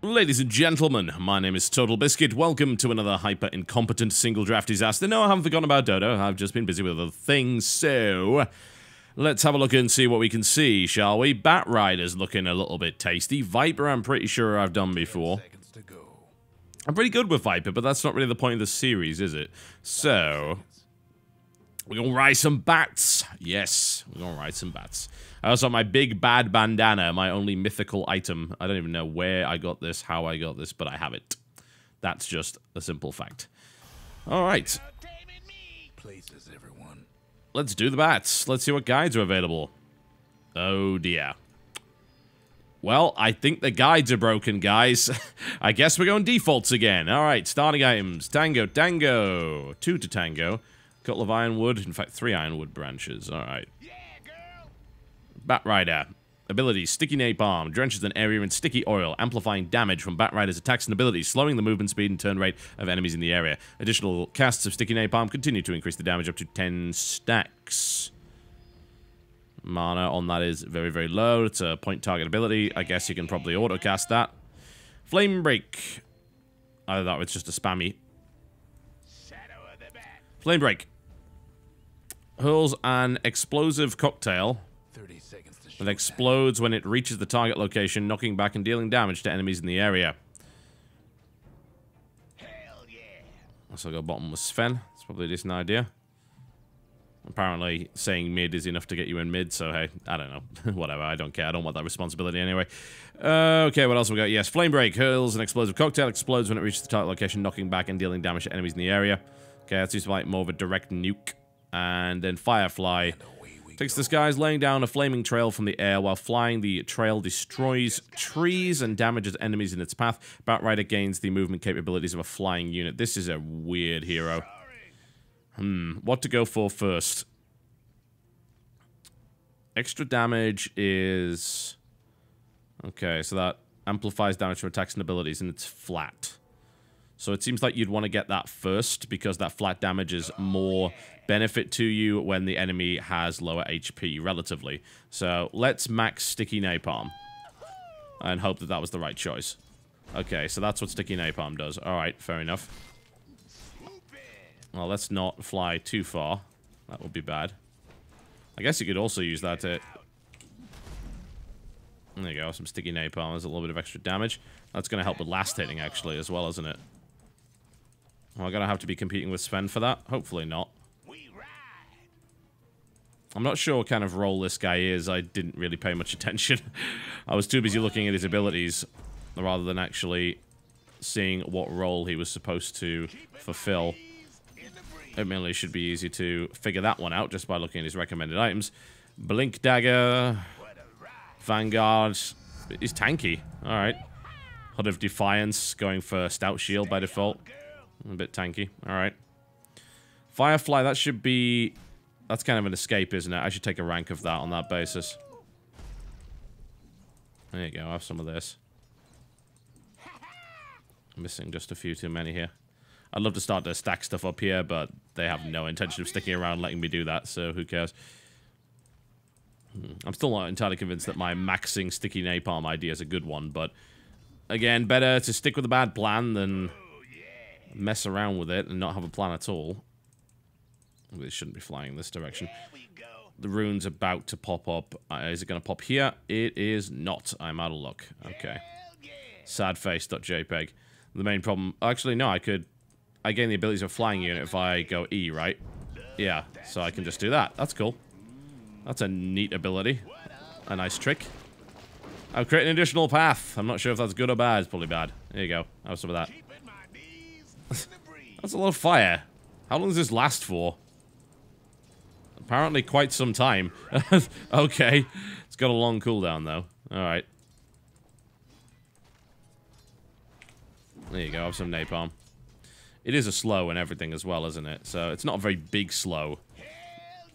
Ladies and gentlemen, my name is TotalBiscuit. Welcome to another hyper-incompetent single draft disaster. No, I haven't forgotten about DotA. I've just been busy with other things, so let's have a look and see what we can see, shall we? Batrider's looking a little bit tasty. Viper, I'm pretty sure I've done before. I'm pretty good with Viper, but that's not really the point of the series, is it? So we're gonna ride some bats. Yes, we're gonna ride some bats. I also have my big bad bandana, my only mythical item. I don't even know where I got this, how I got this, but I have it. That's just a simple fact. Alright. Let's do the bats. Let's see what guides are available. Oh dear. Well, I think the guides are broken, guys. I guess we're going defaults again. Alright, starting items. Tango, tango. 2 to tango. Couple of ironwood. In fact, 3 ironwood branches. Alright. Batrider. Abilities. Sticky napalm. Drenches an area in sticky oil, amplifying damage from Batrider's attacks and abilities, slowing the movement speed and turn rate of enemies in the area. Additional casts of sticky napalm continue to increase the damage up to 10 stacks. Mana on that is very, very low. It's a point target ability. I guess you can probably auto-cast that. Flame Break. Either that or it's just a spammy. Flame Break. Hurls an explosive cocktail. It explodes when it reaches the target location, knocking back and dealing damage to enemies in the area. So I'll go bottom with Sven. It's probably a decent idea. Apparently, saying mid is enough to get you in mid, so hey, I don't know. Whatever, I don't care. I don't want that responsibility anyway. Okay, what else we got? Yes, Flame Break. Hurls an explosive cocktail. Explodes when it reaches the target location, knocking back and dealing damage to enemies in the area. Okay, that seems like more of a direct nuke. And then Firefly. Takes this guy's laying down a flaming trail from the air. While flying, the trail destroys trees and damages enemies in its path. Batrider gains the movement capabilities of a flying unit. This is a weird hero. What to go for first? Extra damage is... Okay, so that amplifies damage from attacks and abilities, and it's flat. So it seems like you'd want to get that first, because that flat damage is more benefit to you when the enemy has lower HP, relatively. So let's max Sticky Napalm. And hope that that was the right choice. Okay, so that's what Sticky Napalm does. Alright, fair enough. Well, let's not fly too far. That would be bad. I guess you could also use that to... There you go, some Sticky Napalm. There's a little bit of extra damage. That's going to help with last hitting, actually, as well, isn't it? Well, I'm going to have to be competing with Sven for that. Hopefully not. I'm not sure what kind of role this guy is. I didn't really pay much attention. I was too busy looking at his abilities rather than actually seeing what role he was supposed to fulfill. Admittedly, it should be easy to figure that one out just by looking at his recommended items. Blink Dagger. Vanguard. He's tanky. Alright. Hood of Defiance. Going for Stout Shield by default. A bit tanky. Alright. Firefly, that should be... That's kind of an escape, isn't it? I should take a rank of that on that basis. There you go, have some of this. I'm missing just a few too many here. I'd love to start to stack stuff up here, but they have no intention of sticking around letting me do that, so who cares? I'm still not entirely convinced that my maxing Sticky Napalm idea is a good one, but... Again, better to stick with a bad plan than mess around with it and not have a plan at all. They shouldn't be flying in this direction. The rune's about to pop up. Is it going to pop here? It is not. I'm out of luck. Okay. Sadface.jpg. The main problem... Actually, no, I gain the abilities of a flying unit if I go E, right? Yeah, so I can just do that. That's cool. That's a neat ability. A nice trick. I've created an additional path. I'm not sure if that's good or bad. It's probably bad. There you go. Have some of that. That's a lot of fire. How long does this last for? Apparently quite some time. Okay. It's got a long cooldown, though. Alright. There you go. Have some napalm. It is a slow and everything as well, isn't it? So it's not a very big slow.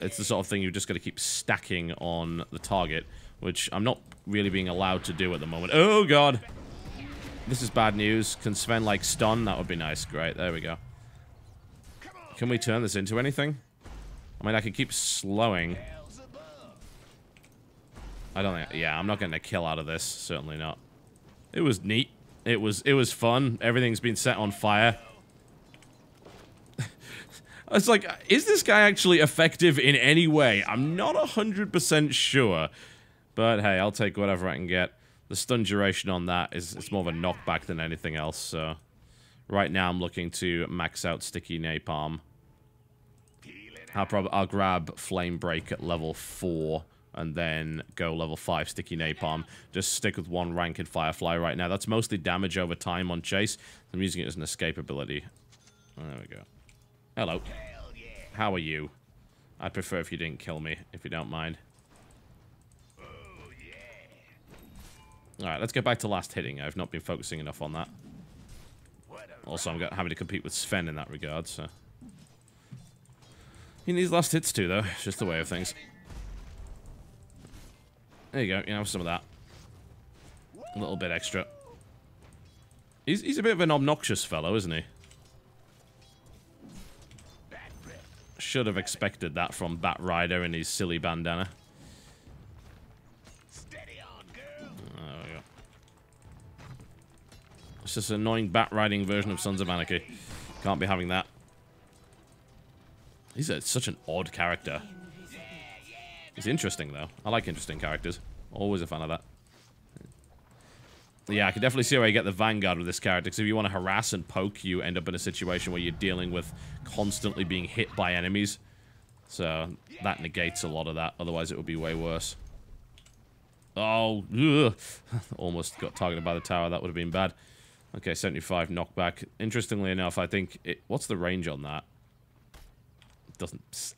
It's the sort of thing you've just got to keep stacking on the target, which I'm not really being allowed to do at the moment. Oh, God. This is bad news. Can Sven, like, stun? That would be nice. Great. There we go. Can we turn this into anything? I mean, I could keep slowing. I don't think... Yeah, I'm not getting a kill out of this. Certainly not. It was neat. It was fun. Everything's been set on fire. It's like, is this guy actually effective in any way? I'm not 100% sure. But hey, I'll take whatever I can get. The stun duration on that is it's more of a knockback than anything else, so... Right now I'm looking to max out Sticky Napalm. I'll grab Flame Break at level 4, and then go level 5 Sticky Napalm. Just stick with one rank in Firefly right now. That's mostly damage over time on Chase. I'm using it as an escape ability. There we go. Hello. How are you? I'd prefer if you didn't kill me, if you don't mind. Alright, let's get back to last hitting. I've not been focusing enough on that. Also, I'm having to compete with Sven in that regard, so... He needs last hits too, though. It's just the way of things. There you go. You can have some of that. A little bit extra. He's a bit of an obnoxious fellow, isn't he? Should have expected that from Batrider and his silly bandana. It's just an annoying bat-riding version of Sons of Anarchy. Can't be having that. He's such an odd character. He's interesting, though. I like interesting characters. Always a fan of that. Yeah, I can definitely see where you get the Vanguard with this character, because if you want to harass and poke, you end up in a situation where you're dealing with constantly being hit by enemies. So, that negates a lot of that. Otherwise, it would be way worse. Oh, ugh. Almost got targeted by the tower. That would have been bad. Okay, 75 knockback. Interestingly enough, I think what's the range on that? It doesn't.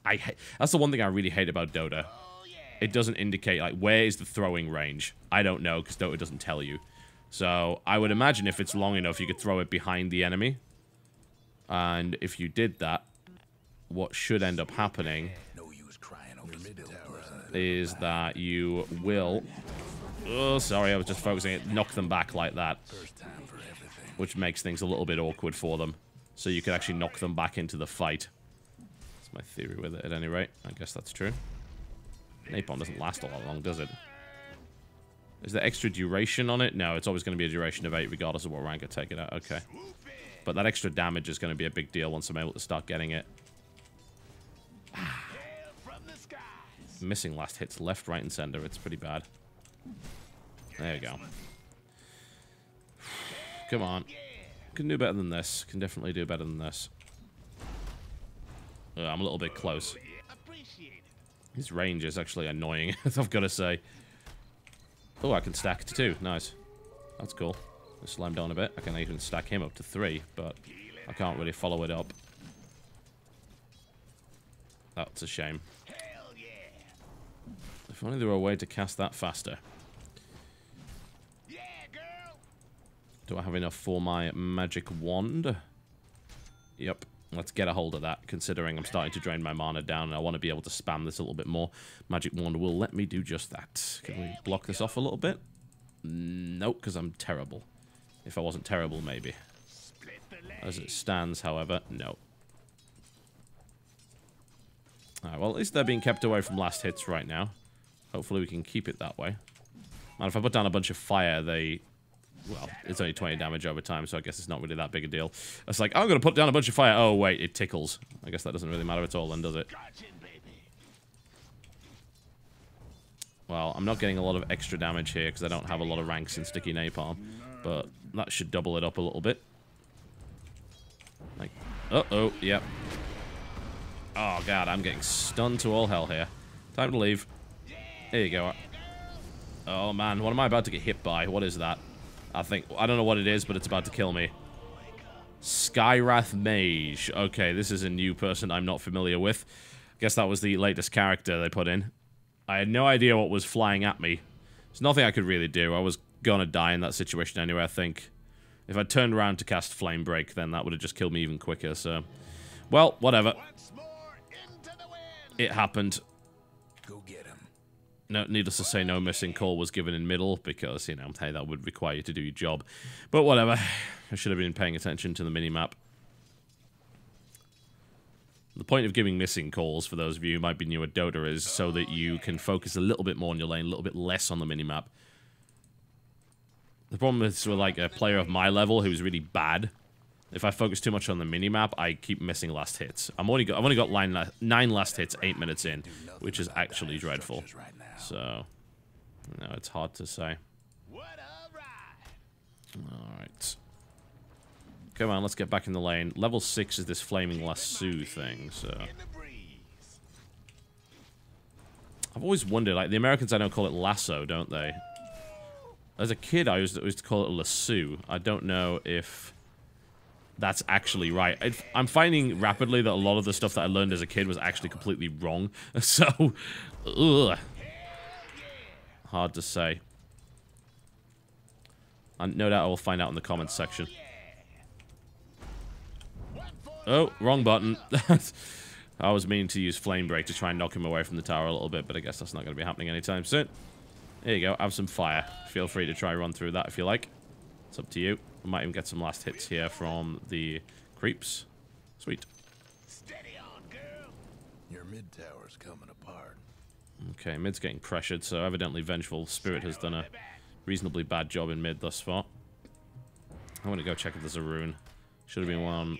That's the one thing I really hate about DotA. It doesn't indicate like where is the throwing range. I don't know because DotA doesn't tell you. So I would imagine if it's long enough, you could throw it behind the enemy. And if you did that, what should end up happening is that you will. Oh, sorry, I was just focusing it. Knock them back like that. Which makes things a little bit awkward for them. So you could actually knock them back into the fight. That's my theory with it at any rate. I guess that's true. Napalm doesn't last a lot long, does it? Is there extra duration on it? No, it's always going to be a duration of 8 regardless of what rank I take it at. Okay. But that extra damage is going to be a big deal once I'm able to start getting it. Missing last hits left, right, and center. It's pretty bad. There you go. Come on. Can do better than this. Can definitely do better than this. I'm a little bit close. His range is actually annoying, I've got to say. Oh, I can stack to 2. Nice. That's cool. Just slam down a bit. I can even stack him up to 3, but I can't really follow it up. That's a shame. If only there were a way to cast that faster. Do I have enough for my magic wand? Yep. Let's get a hold of that, considering I'm starting to drain my mana down and I want to be able to spam this a little bit more. Magic wand will let me do just that. Can we block this off a little bit? Nope, because I'm terrible. If I wasn't terrible, maybe. As it stands, however, no. Alright, well, at least they're being kept away from last hits right now. Hopefully we can keep it that way. And if I put down a bunch of fire, they... Well, it's only 20 damage over time, so I guess it's not really that big a deal. It's like, I'm going to put down a bunch of fire. Oh, wait, it tickles. I guess that doesn't really matter at all then, does it? Well, I'm not getting a lot of extra damage here because I don't have a lot of ranks in Sticky Napalm. But that should double it up a little bit. Like, uh-oh, yep. Oh, God, I'm getting stunned to all hell here. Time to leave. There you go. Oh, man, what am I about to get hit by? What is that? I don't know what it is, but it's about to kill me. Skywrath Mage. Okay, this is a new person I'm not familiar with. I guess that was the latest character they put in. I had no idea what was flying at me. There's nothing I could really do. I was gonna die in that situation anyway, I think. If I turned around to cast Flame Break, then that would have just killed me even quicker, so... Well, whatever. It happened. Go get him. No, needless to say, no missing call was given in middle because, you know, hey, that would require you to do your job. But whatever. I should have been paying attention to the minimap. The point of giving missing calls, for those of you who might be new at Dota, is so that you can focus a little bit more on your lane, a little bit less on the minimap. The problem is with like a player of my level who's really bad. If I focus too much on the minimap, I keep missing last hits. I've only got 9 last hits 8 minutes in, which is actually dreadful. So, no, it's hard to say. Alright. Come on, let's get back in the lane. Level 6 is this flaming lasso thing, so... I've always wondered, like, the Americans I know call it lasso, don't they? As a kid, I used to call it lasso. I don't know if that's actually right. I'm finding rapidly that a lot of the stuff that I learned as a kid was actually completely wrong. So, ugh. Hard to say. And no doubt I will find out in the comments section. Oh, wrong button. I was meaning to use Flame Break to try and knock him away from the tower a little bit, but I guess that's not going to be happening anytime soon. There you go, have some fire. Feel free to try run through that if you like. It's up to you. We might even get some last hits here from the creeps. Sweet. Steady on, girl. Your mid tower's coming apart. Okay, mid's getting pressured, so evidently Vengeful Spirit has done a reasonably bad job in mid thus far. I want to go check if there's a rune. Should have been one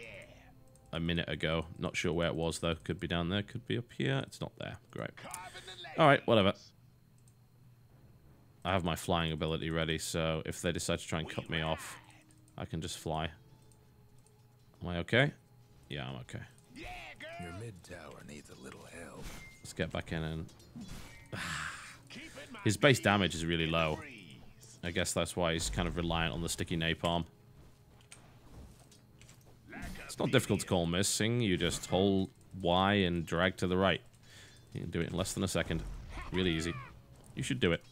a minute ago. Not sure where it was, though. Could be down there, could be up here. It's not there. Great. Alright, whatever. I have my flying ability ready, so if they decide to try and cut me off, I can just fly. Am I okay? Yeah, I'm okay. Your mid tower needs a little help. Let's get back in and... His base damage is really low. I guess that's why he's kind of reliant on the sticky napalm. It's not difficult to call missing. You just hold Y and drag to the right. You can do it in less than a second. Really easy. You should do it.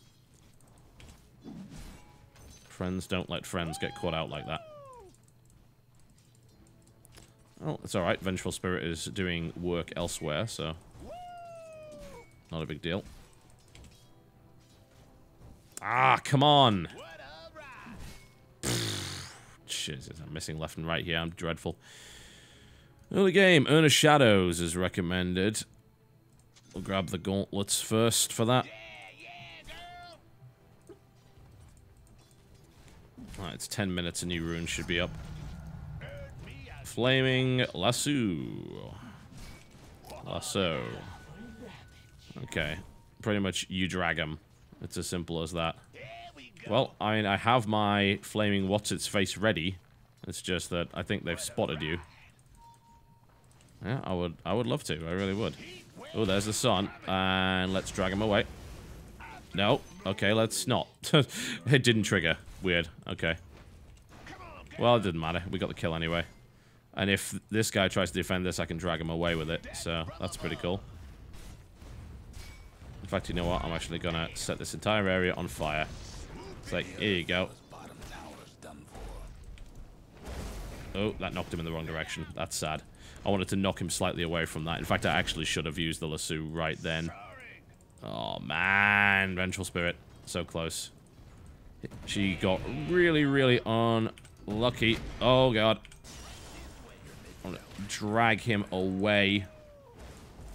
Friends don't let friends get caught out like that. Well, it's alright. Vengeful Spirit is doing work elsewhere, so... Not a big deal. Ah, come on! Jesus, I'm missing left and right here. I'm dreadful. Early game. Earn a Shadows is recommended. We'll grab the gauntlets first for that. Alright, it's 10 minutes. A new rune should be up. Flaming Lasso. Lasso. Okay. Pretty much you drag him. It's as simple as that. Well, I mean, I have my flaming what's-its-face ready. It's just that I think they've spotted you. Yeah, I would love to. I really would. Oh, there's the sun. And let's drag him away. No. Okay, let's not. It didn't trigger. Weird. Okay. Well, it didn't matter. We got the kill anyway. And if this guy tries to defend this, I can drag him away with it. So, that's pretty cool. In fact, you know what? I'm actually going to set this entire area on fire. It's like, here you go. Oh, that knocked him in the wrong direction. That's sad. I wanted to knock him slightly away from that. In fact, I actually should have used the lasso right then. Oh, man. Vengeful Spirit. So close. She got really, really unlucky. Oh, God. I want to drag him away.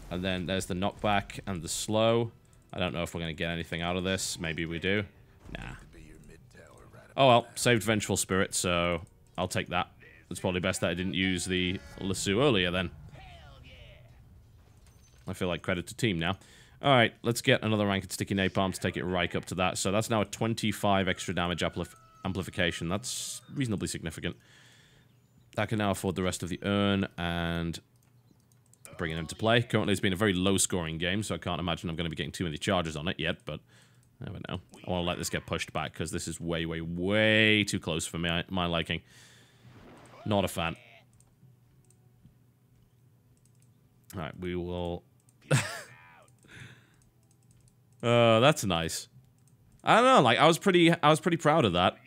And then there's the knockback and the slow. I don't know if we're going to get anything out of this. Maybe we do. Nah. Oh, well. Saved Vengeful Spirit, so I'll take that. It's probably best that I didn't use the lasso earlier, then. I feel like credit to team now. Alright, let's get another rank at Sticky Napalm to take it right up to that. So that's now a 25 extra damage amplification. That's reasonably significant. That can now afford the rest of the urn and bring it into play. Currently, it's been a very low-scoring game, so I can't imagine I'm going to be getting too many charges on it yet, but I never know. I want to let this get pushed back, because this is way, way, way too close for my liking. Not a fan. Alright, we will... that's nice. I don't know, like, I was pretty proud of that.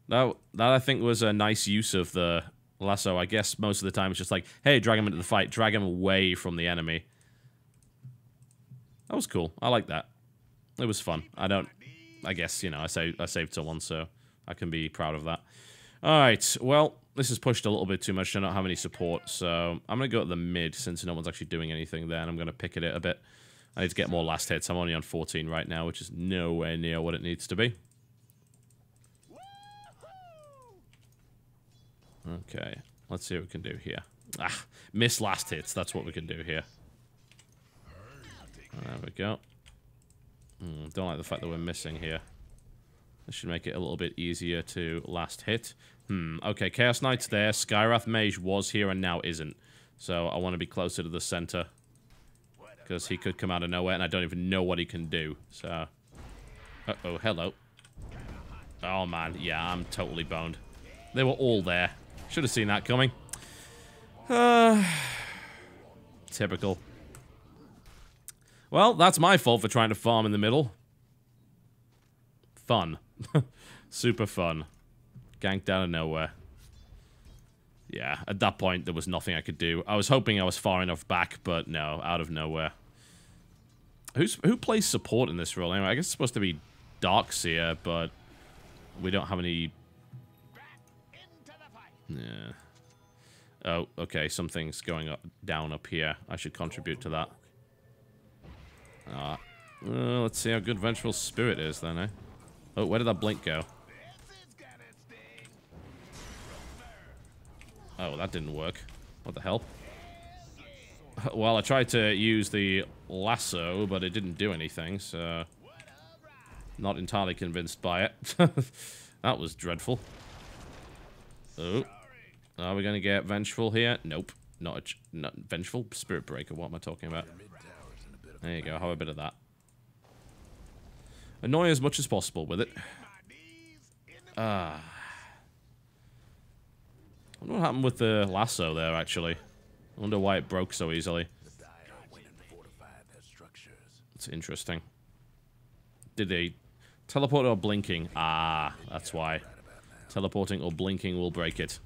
That I think was a nice use of the lasso. I guess most of the time it's just like, hey, drag him into the fight, drag him away from the enemy. That was cool. I like that. It was fun. I guess, you know, I saved someone, so I can be proud of that. Alright, well, this is pushed a little bit too much to not have any support, so I'm going to go at the mid since no one's actually doing anything there, and I'm going to picket it a bit. I need to get more last hits. I'm only on 14 right now, which is nowhere near what it needs to be. Okay, let's see what we can do here. Ah, miss last hits. That's what we can do here. There we go. Don't like the fact that we're missing here. This should make it a little bit easier to last hit. Okay, Chaos Knight's there. Skywrath Mage was here and now isn't. So I want to be closer to the center. Because he could come out of nowhere and I don't even know what he can do. So... Uh-oh, hello. Oh man, yeah, I'm totally boned. They were all there. Should have seen that coming. Typical. Well, that's my fault for trying to farm in the middle. Fun. Super fun. Ganked out of nowhere. Yeah, at that point, there was nothing I could do. I was hoping I was far enough back, but no, out of nowhere. Who plays support in this role anyway? I guess it's supposed to be Darkseer, but we don't have any... Yeah. Oh, okay, something's going down up here. I should contribute to that. Let's see how good Vengeful Spirit is then, eh? Oh, where did that blink go? Oh, that didn't work. What the hell? Well, I tried to use the lasso, but it didn't do anything, so... Not entirely convinced by it. That was dreadful. Oh. Are we going to get Vengeful here? Nope. Not Vengeful? Spirit Breaker, what am I talking about? There you go, have a bit of that. Annoy as much as possible with it. I wonder what happened with the lasso there, actually. I wonder why it broke so easily. It's interesting. Did they teleport or blinking? Ah, that's why. Teleporting or blinking will break it.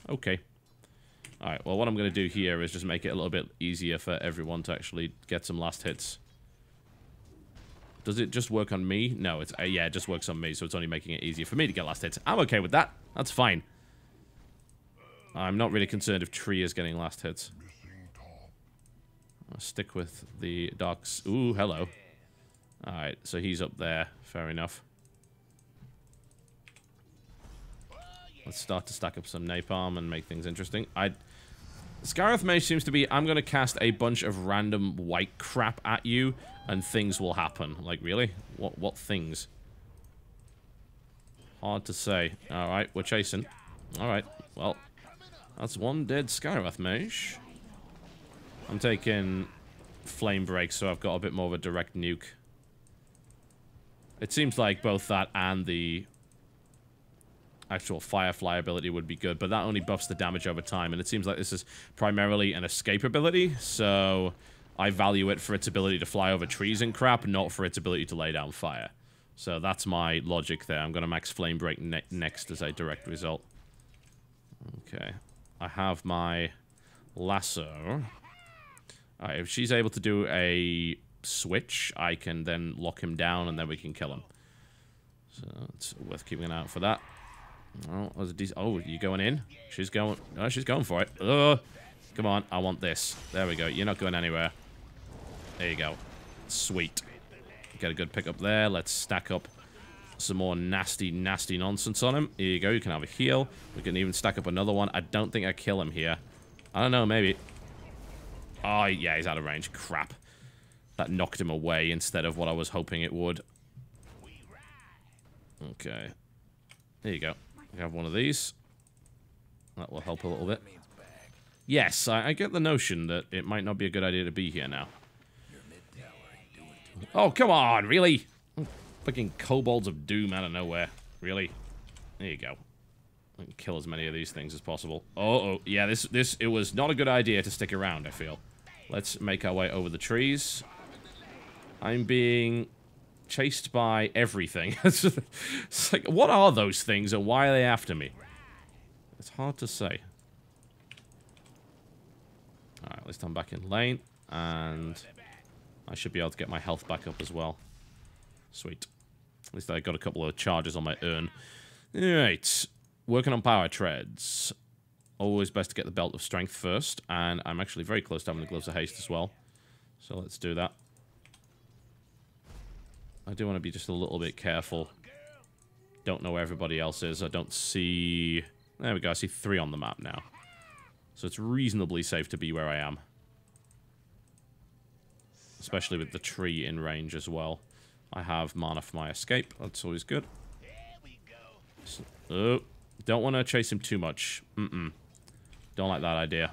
Okay. Alright, well what I'm going to do here is just make it a little bit easier for everyone to actually get some last hits. Does it just work on me? No, it's yeah, it just works on me, so it's only making it easier for me to get last hits. I'm okay with that. That's fine. I'm not really concerned if Tree is getting last hits. I'll stick with the Darks. Ooh, hello. Alright, so he's up there. Fair enough. Let's start to stack up some napalm and make things interesting. Skywrath Mage seems to be, I'm going to cast a bunch of random white crap at you, and things will happen. Like, really? What things? Hard to say. Alright, we're chasing. Alright, well, that's one dead Skywrath Mage. I'm taking Flame Break, so I've got a bit more of a direct nuke. It seems like both that and the actual Firefly ability would be good, but that only buffs the damage over time, and it seems like this is primarily an escape ability, so I value it for its ability to fly over trees and crap, not for its ability to lay down fire. So that's my logic there. I'm going to max Flame Break next as a direct result. Okay. I have my lasso. Alright, if she's able to do a switch, I can then lock him down, and then we can kill him. So it's worth keeping an eye out for that. Oh, you going in? She's going... Oh, she's going for it. Come on, I want this. There we go. You're not going anywhere. There you go. Sweet. Get a good pick up there. Let's stack up some more nasty, nasty nonsense on him. Here you go. You can have a heal. We can even stack up another one. I don't think I kill him here. I don't know, maybe. Oh, yeah, he's out of range. Crap. That knocked him away instead of what I was hoping it would. Okay. There you go. We have one of these. That will help a little bit. Yes, I get the notion that it might not be a good idea to be here now. Oh, come on, really? Fucking kobolds of doom out of nowhere. Really? There you go. I can kill as many of these things as possible. Oh, yeah, it was not a good idea to stick around, I feel. Let's make our way over the trees. I'm being chased by everything. It's like, what are those things and why are they after me? It's hard to say. Alright, at least I'm back in lane, and I should be able to get my health back up as well. Sweet. At least I got a couple of charges on my urn. Alright, working on power treads. Always best to get the belt of strength first, and I'm actually very close to having the gloves of haste as well. So let's do that. I do want to be just a little bit careful. Don't know where everybody else is. I don't see There we go. I see 3 on the map now. So it's reasonably safe to be where I am. Especially with the tree in range as well. I have mana for my escape. That's always good. So, oh, don't want to chase him too much. Don't like that idea.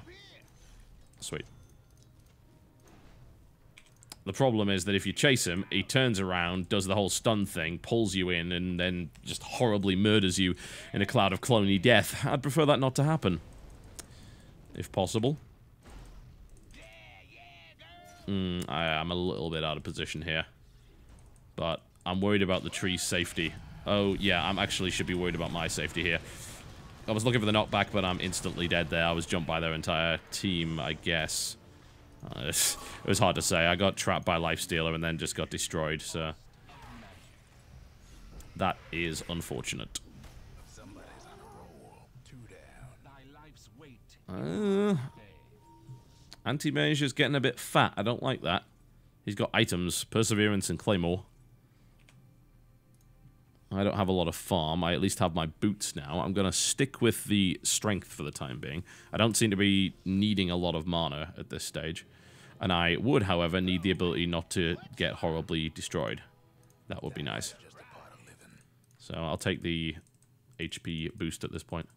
Sweet. The problem is that if you chase him, he turns around, does the whole stun thing, pulls you in, and then just horribly murders you in a cloud of cloney death. I'd prefer that not to happen. If possible. I am a little bit out of position here. But I'm worried about the tree's safety. Oh, yeah, I actually should be worried about my safety here. I was looking for the knockback, but I'm instantly dead there. I was jumped by their entire team, I guess. It was hard to say. I got trapped by Lifestealer and then just got destroyed, so... That is unfortunate. Anti-Mage is getting a bit fat. I don't like that. He's got items, Perseverance and Claymore. I don't have a lot of farm. I at least have my boots now. I'm going to stick with the strength for the time being. I don't seem to be needing a lot of mana at this stage. And I would, however, need the ability not to get horribly destroyed. That would be nice. So I'll take the HP boost at this point.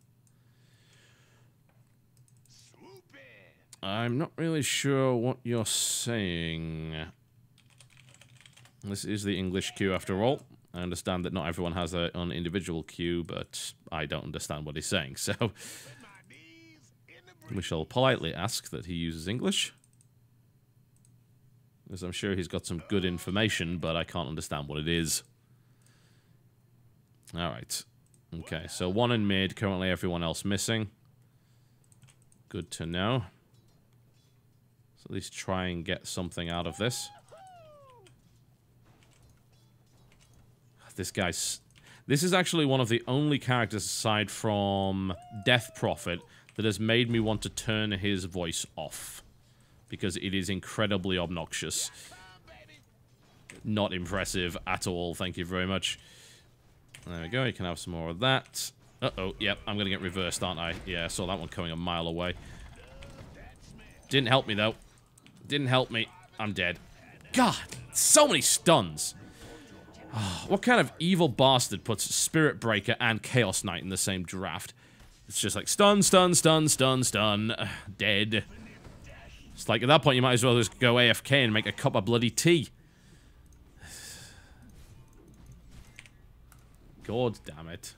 I'm not really sure what you're saying. This is the English queue after all. I understand that not everyone has their own individual queue, but I don't understand what he's saying, so... We shall politely ask that he uses English. Because I'm sure he's got some good information, but I can't understand what it is. Alright. Okay, so 1 in mid, currently everyone else missing. Good to know. So at least try and get something out of this. This guy's... This is actually one of the only characters aside from Death Prophet that has made me want to turn his voice off. Because it is incredibly obnoxious. Not impressive at all, thank you very much. There we go, you can have some more of that. Uh-oh, yep, I'm gonna get reversed, aren't I? Yeah, I saw that one coming a mile away. Didn't help me, though. Didn't help me. I'm dead. God, so many stuns. What kind of evil bastard puts Spirit Breaker and Chaos Knight in the same draft? It's just like stun, stun, stun, stun, stun. Dead. It's like at that point you might as well just go AFK and make a cup of bloody tea. God damn it.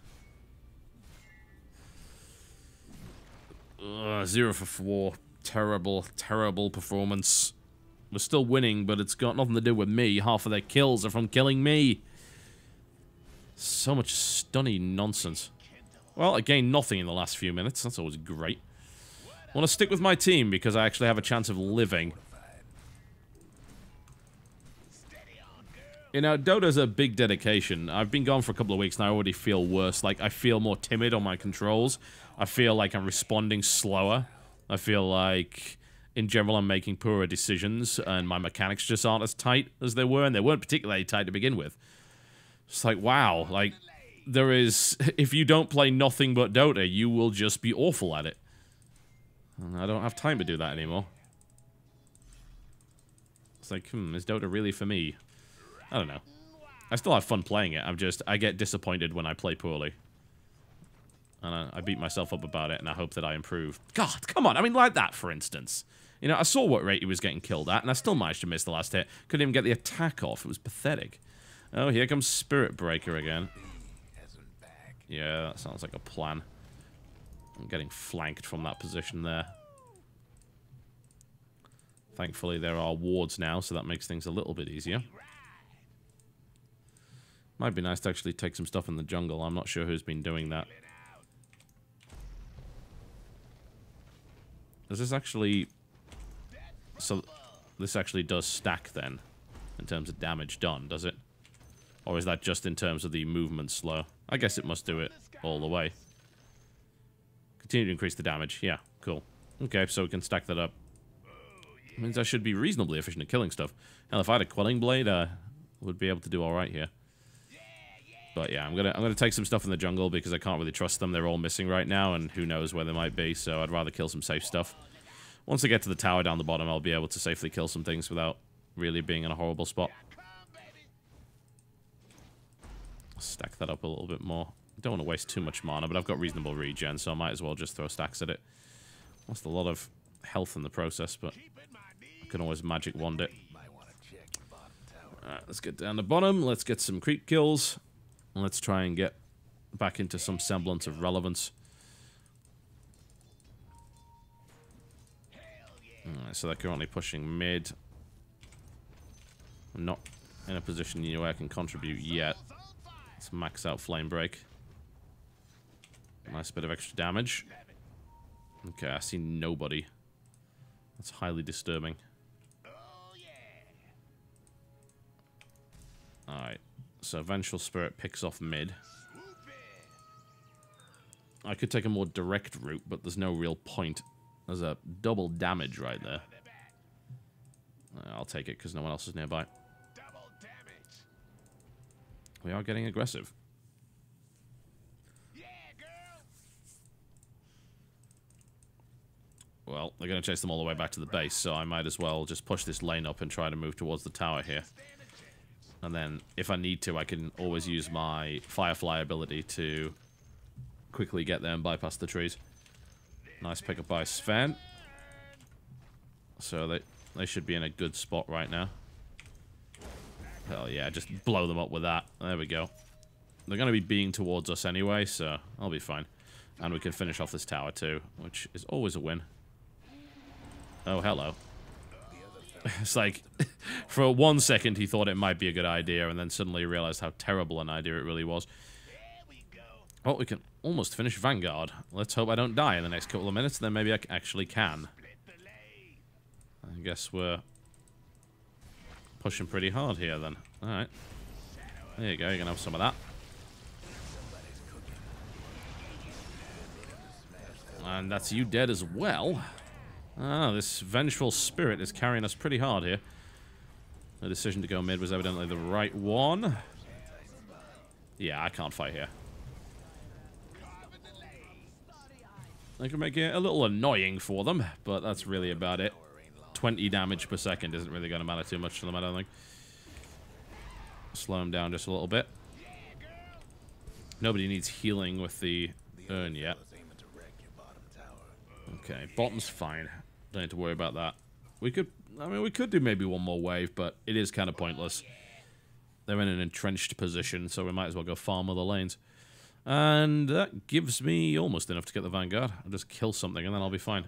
0 for 4. Terrible, terrible performance. We're still winning, but it's got nothing to do with me. Half of their kills are from killing me. So much stunny nonsense. Well, I gained nothing in the last few minutes. That's always great. I want to stick with my team because I actually have a chance of living. You know, Dota's a big dedication. I've been gone for a couple of weeks and I already feel worse. Like, I feel more timid on my controls. I feel like I'm responding slower. I feel like, in general, I'm making poorer decisions and my mechanics just aren't as tight as they were, and they weren't particularly tight to begin with. It's like, wow, like, there is... If you don't play nothing but Dota, you will just be awful at it. And I don't have time to do that anymore. It's like, is Dota really for me? I don't know. I still have fun playing it. I get disappointed when I play poorly. And I beat myself up about it, and I hope that I improve. God, come on. I mean, like that, for instance. You know, I saw what rate he was getting killed at, and I still managed to miss the last hit. Couldn't even get the attack off. It was pathetic. Oh, here comes Spirit Breaker again. Yeah, that sounds like a plan. I'm getting flanked from that position there. Thankfully, there are wards now, so that makes things a little bit easier. Might be nice to actually take some stuff in the jungle. I'm not sure who's been doing that. Does this actually... So, this actually does stack, then, in terms of damage done, does it? Or is that just in terms of the movement slow? I guess it must do it all the way. Continue to increase the damage. Yeah, cool. Okay, so we can stack that up. Means I should be reasonably efficient at killing stuff. Hell, if I had a Quelling Blade, I would be able to do alright here. But yeah, I'm gonna take some stuff in the jungle because I can't really trust them. They're all missing right now, and who knows where they might be. So I'd rather kill some safe stuff. Once I get to the tower down the bottom, I'll be able to safely kill some things without really being in a horrible spot. Stack that up a little bit more. Don't want to waste too much mana, but I've got reasonable regen, so I might as well just throw stacks at it. Lost a lot of health in the process, but I can always magic wand it. Alright, let's get down the bottom. Let's get some creep kills. Let's try and get back into some semblance of relevance. Alright, so they're currently pushing mid. I'm not in a position where I can contribute yet. Let's max out Flame Break. Nice bit of extra damage. Okay, I see nobody. That's highly disturbing. Alright, so Vengeful Spirit picks off mid. I could take a more direct route, but there's no real point. There's a double damage right there. I'll take it because no one else is nearby. We are getting aggressive. Well, they're going to chase them all the way back to the base, so I might as well just push this lane up and try to move towards the tower here. And then, if I need to, I can always use my Firefly ability to quickly get there and bypass the trees. Nice pickup by Sven. So they should be in a good spot right now. Hell yeah, just blow them up with that. There we go. They're going to be being towards us anyway, so I'll be fine. And we can finish off this tower too, which is always a win. Oh, hello. It's like, for 1 second he thought it might be a good idea, and then suddenly realized how terrible an idea it really was. Oh, we can almost finish Vanguard. Let's hope I don't die in the next couple of minutes, then maybe I actually can. I guess we're pushing pretty hard here then. Alright. There you go, you're gonna have some of that. And that's you dead as well. Ah, this Vengeful Spirit is carrying us pretty hard here. The decision to go mid was evidently the right one. Yeah, I can't fight here. I can make it a little annoying for them, but that's really about it. 20 damage per second isn't really going to matter too much to them, I don't think. Slow them down just a little bit. Nobody needs healing with the urn yet. Okay, bottom's fine. Don't need to worry about that. We could do maybe one more wave, but it is kind of pointless. They're in an entrenched position, so we might as well go farm other lanes. And that gives me almost enough to get the Vanguard. I'll just kill something and then I'll be fine.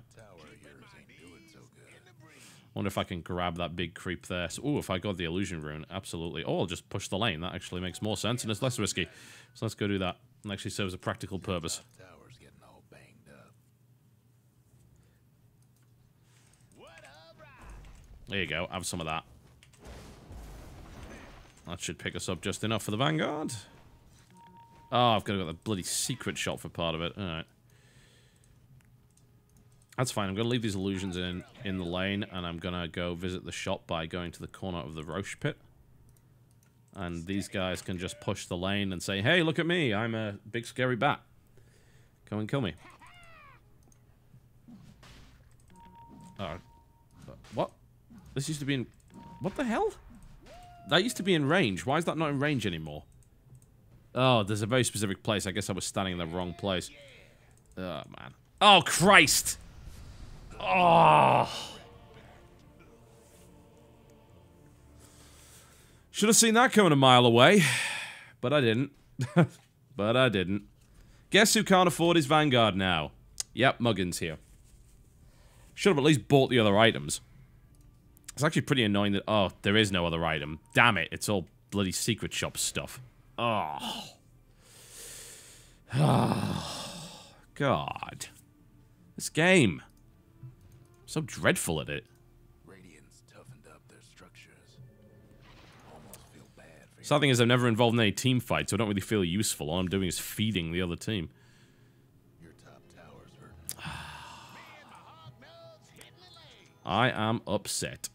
Wonder if I can grab that big creep there. So, ooh, if I got the illusion rune, absolutely. Oh, I'll just push the lane. That actually makes more sense and it's less risky. So let's go do that. It actually serves a practical purpose. There you go, have some of that. That should pick us up just enough for the Vanguard. Oh, I've got to get the bloody secret shot for part of it. Alright. That's fine, I'm going to leave these illusions in the lane, and I'm going to go visit the shop by going to the corner of the Roche pit. And these guys can just push the lane and say, hey, look at me, I'm a big scary bat. Come and kill me. Oh. What? This used to be in... What the hell? That used to be in range. Why is that not in range anymore? Oh, there's a very specific place. I guess I was standing in the wrong place. Oh, man. Oh, Christ! Oh! Should have seen that coming a mile away. But I didn't. But I didn't. Guess who can't afford his Vanguard now? Yep, Muggins here. Should have at least bought the other items. It's actually pretty annoying that... Oh, there is no other item. Damn it, it's all bloody secret shop stuff. Oh. Oh. God. This game. I'm so dreadful at it. Radiant's toughened up their structures. Almost feel bad for Sad thing is I've never involved in any team fights, so I don't really feel useful. All I'm doing is feeding the other team. your top towers hurt. I am upset.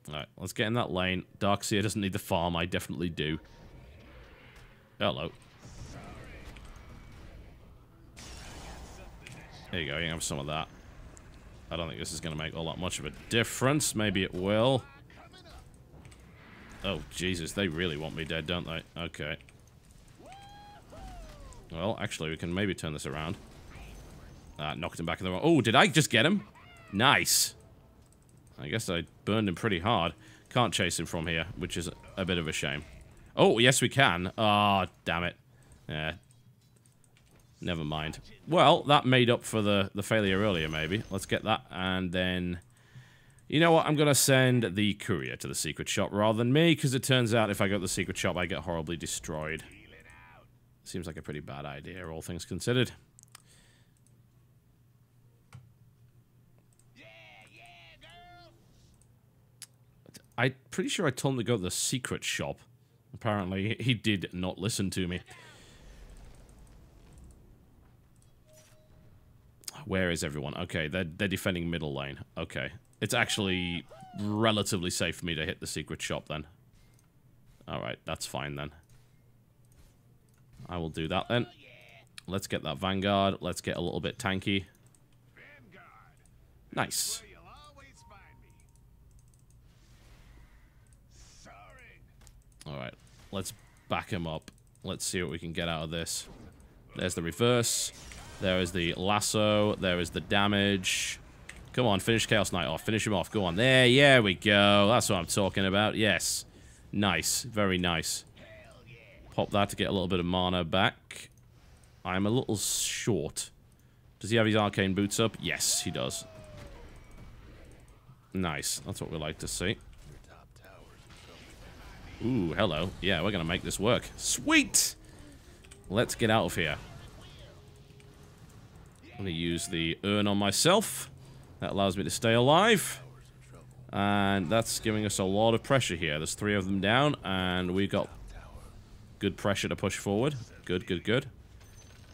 Alright, let's get in that lane. Darkseer doesn't need the farm, I definitely do. Hello. There you go, you can have some of that. I don't think this is going to make all that much of a difference. Maybe it will. Oh, Jesus, they really want me dead, don't they? Okay. Well, actually, we can maybe turn this around. Knocked him back in the wrong... Oh, did I just get him? Nice. I guess I burned him pretty hard. Can't chase him from here, which is a bit of a shame. Oh, yes, we can. Ah, oh, damn it. Yeah. Never mind. Well, that made up for the failure earlier, maybe. Let's get that, and then... You know what? I'm going to send the courier to the secret shop rather than me, because it turns out if I go to the secret shop, I get horribly destroyed. Seems like a pretty bad idea, all things considered. I'm pretty sure I told him to go to the secret shop. Apparently, he did not listen to me. Where is everyone? Okay, they're defending middle lane. Okay. It's actually relatively safe for me to hit the secret shop then. Alright, that's fine then. I will do that then. Let's get that Vanguard. Let's get a little bit tanky. Nice. Alright, let's back him up. Let's see what we can get out of this. There's the reverse. There is the lasso. There is the damage. Come on, finish Chaos Knight off. Finish him off. Go on. There, yeah, we go. That's what I'm talking about. Yes. Nice. Very nice. Pop that to get a little bit of mana back. I'm a little short. Does he have his arcane boots up? Yes, he does. Nice. That's what we like to see. Ooh, hello. Yeah, we're going to make this work. Sweet! Let's get out of here. I'm going to use the urn on myself. That allows me to stay alive. And that's giving us a lot of pressure here. There's 3 of them down, and we've got good pressure to push forward. Good, good, good.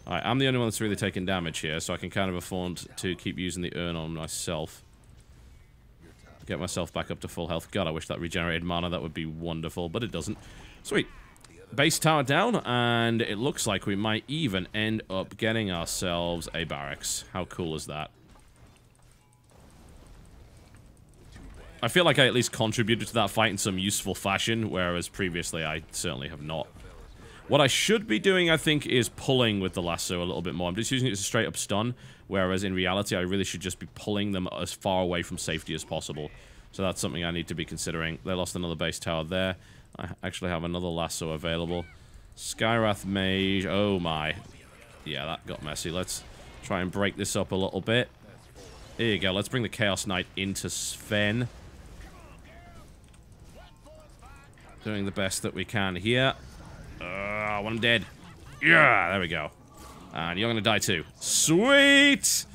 Alright, I'm the only one that's really taking damage here, so I can kind of afford to keep using the urn on myself. Get myself back up to full health. God, I wish that regenerated mana. That would be wonderful, but it doesn't. Sweet. Base tower down, and it looks like we might even end up getting ourselves a barracks. How cool is that? I feel like I at least contributed to that fight in some useful fashion, whereas previously I certainly have not. What I should be doing, I think, is pulling with the lasso a little bit more. I'm just using it as a straight-up stun, whereas in reality I really should just be pulling them as far away from safety as possible. So that's something I need to be considering. They lost another base tower there. I actually have another lasso available. Skywrath Mage, oh my. Yeah, that got messy. Let's try and break this up a little bit. There you go, let's bring the Chaos Knight into Sven. Doing the best that we can here. I want him dead. Yeah, there we go. And you're gonna die too. Sweet!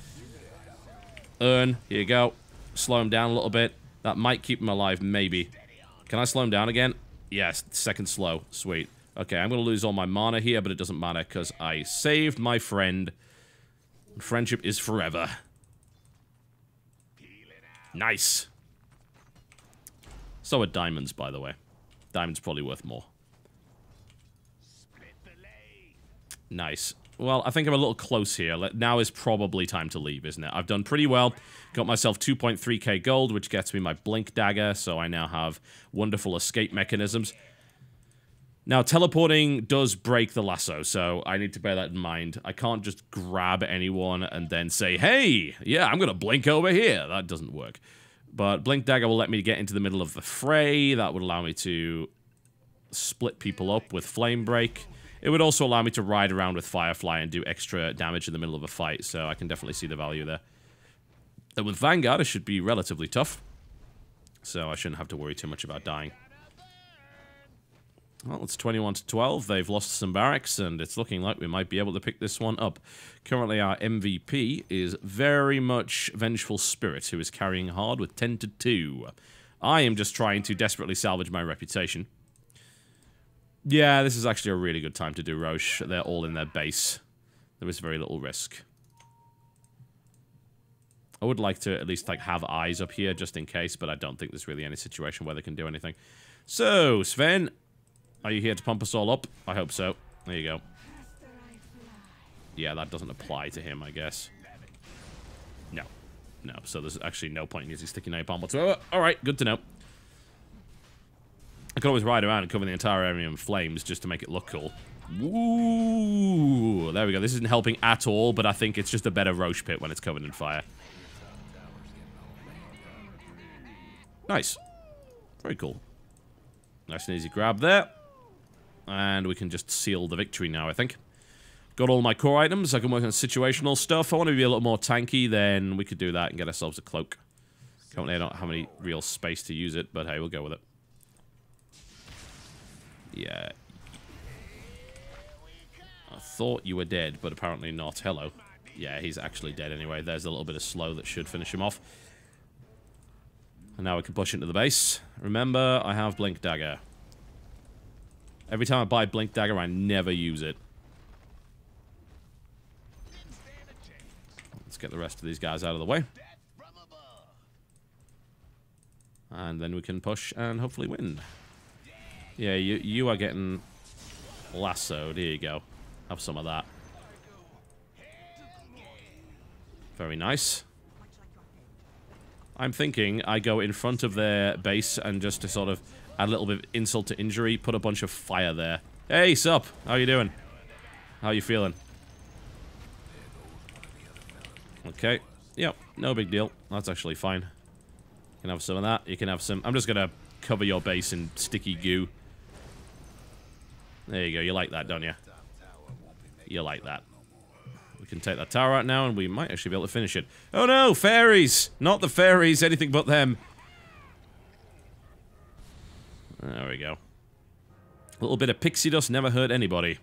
Urn, here you go. Slow him down a little bit. That might keep him alive, maybe. Can I slow him down again? Yes, second slow. Sweet. Okay, I'm gonna lose all my mana here, but it doesn't matter, because I saved my friend. Friendship is forever. Nice. So are diamonds, by the way. Diamonds probably worth more. Nice. Well, I think I'm a little close here. Now is probably time to leave, isn't it? I've done pretty well. Got myself 2.3k gold, which gets me my Blink Dagger, so I now have wonderful escape mechanisms. Now, teleporting does break the lasso, so I need to bear that in mind. I can't just grab anyone and then say, hey, yeah, I'm going to blink over here. That doesn't work. But Blink Dagger will let me get into the middle of the fray. That would allow me to split people up with Flame Break. It would also allow me to ride around with Firefly and do extra damage in the middle of a fight, so I can definitely see the value there. Then with Vanguard, it should be relatively tough, so I shouldn't have to worry too much about dying. Well, it's 21 to 12. They've lost some barracks, and it's looking like we might be able to pick this one up. Currently, our MVP is very much Vengeful Spirit, who is carrying hard with 10 to 2. I am just trying to desperately salvage my reputation. Yeah, this is actually a really good time to do Roche. They're all in their base. There is very little risk. I would like to at least have eyes up here just in case, but I don't think there's really any situation where they can do anything. So, Sven, are you here to pump us all up? I hope so. There you go. Yeah, that doesn't apply to him, I guess. No. No, so there's actually no point in using sticky napalm whatsoever. Alright, good to know. I could always ride around and cover the entire area in flames just to make it look cool. Ooh, there we go. This isn't helping at all, but I think it's just a better Roche pit when it's covered in fire. Nice. Very cool. Nice and easy grab there. And we can just seal the victory now, I think. Got all my core items. I can work on situational stuff. If I want to be a little more tanky, then we could do that and get ourselves a cloak. Currently, I don't have any real space to use it, but hey, we'll go with it. Yeah. I thought you were dead, but apparently not. Hello. Yeah, he's actually dead anyway. There's a little bit of slow that should finish him off. And now we can push into the base. Remember, I have Blink Dagger. Every time I buy Blink Dagger, I never use it. Let's get the rest of these guys out of the way. And then we can push and hopefully win. Yeah, you are getting lassoed. Here you go. Have some of that. Very nice. I'm thinking I go in front of their base and just to sort of add a little bit of insult to injury, put a bunch of fire there. Hey, sup? How you doing? How you feeling? Okay. Yep, no big deal. That's actually fine. You can have some of that. You can have some... I'm just gonna cover your base in sticky goo. There you go. You like that, don't you? You like that. We can take that tower out now, and we might actually be able to finish it. Oh no! Fairies! Not the fairies! Anything but them. There we go. A little bit of pixie dust never hurt anybody.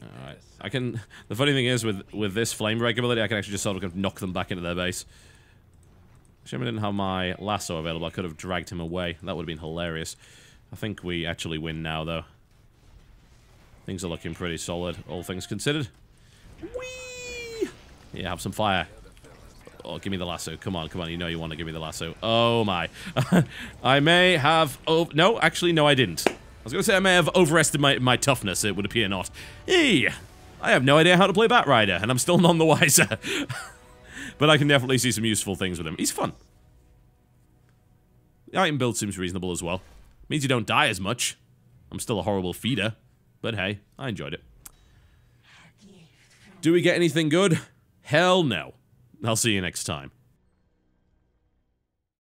Alright. I can... The funny thing is, with this flame break ability, I can actually just sort of knock them back into their base. Shame I didn't have my lasso available. I could have dragged him away. That would have been hilarious. I think we actually win now, though. Things are looking pretty solid, all things considered. Whee! Yeah, have some fire. Oh, give me the lasso. Come on, come on. You know you want to give me the lasso. Oh, my. I may have... Oh, no, actually, no, I didn't. I was going to say I may have overestimated my toughness. It would appear not. Hey! I have no idea how to play Batrider, and I'm still none the wiser. But I can definitely see some useful things with him. He's fun. The item build seems reasonable as well. Means you don't die as much. I'm still a horrible feeder. But hey, I enjoyed it. Do we get anything good? Hell no. I'll see you next time.